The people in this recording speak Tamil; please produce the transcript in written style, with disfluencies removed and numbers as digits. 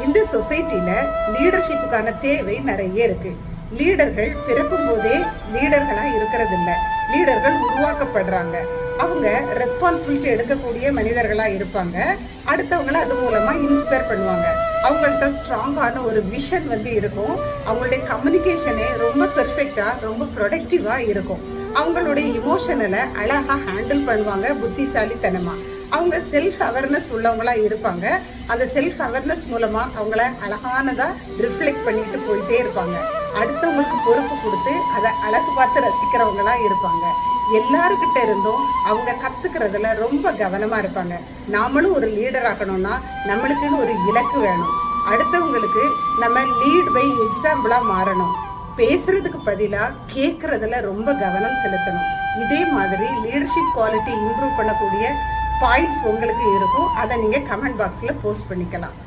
இந்த சொசைட்டில லீடர்ஷிப்புக்கான தேவை நிறைய இருக்கு. லீடர்கள் பிறக்கும் போதே லீடர்களா இருக்கிறது இல்ல, லீடர்கள் உருவாக்கப்படுறாங்க. அவங்க ரெஸ்பான்சிபிலிட்டி எடுக்கக்கூடிய மனிதர்களா இருப்பாங்க. அடுத்தவங்களை அது மூலமா இன்ஸ்பயர் பண்ணுவாங்க. அவங்கள்ட்ட ஸ்ட்ராங்கான ஒரு விஷன் இருக்கும். அவங்களுடைய கம்யூனிகேஷனே ரொம்ப பெர்ஃபெக்டா, ரொம்ப ப்ரொடக்டிவா இருக்கும். அவங்களுடைய இமோஷனலை அழகா ஹேண்டில் பண்ணுவாங்க, புத்திசாலித்தனமா. அவங்க செல்ஃப் அவேர்னஸ் உள்ளவங்களா இருப்பாங்க. அந்த செல்ஃப் அவேர்னஸ் மூலமா அவங்கள அழகானதா ரிஃப்ளெக்ட் பண்ணிட்டு போயிட்டே இருப்பாங்க. அடுத்தவங்களுக்கு பொறுப்பு கொடுத்து அதை அழகு பார்த்து ரசிக்கிறவங்களா இருப்பாங்க. எல்லாருக்கிட்ட இருந்தும் அவங்க கத்துக்கிறதுல ரொம்ப கவனமா இருப்பாங்க. நாமளும் ஒரு லீடர் ஆகணும்னா நம்மளுக்குன்னு ஒரு இலக்கு வேணும். அடுத்தவங்களுக்கு நம்ம லீட் பை எக்ஸாம்பிளா மாறணும். பேசுறதுக்கு பதிலா கேட்கறதுல ரொம்ப கவனம் செலுத்தணும். இதே மாதிரி லீடர்ஷிப் குவாலிட்டி இம்ப்ரூவ் பண்ணக்கூடிய பாயிண்ட்ஸ் உங்களுக்கு இருக்கும். அதை நீங்க கமெண்ட் பாக்ஸ்ல போஸ்ட் பண்ணிக்கலாம்.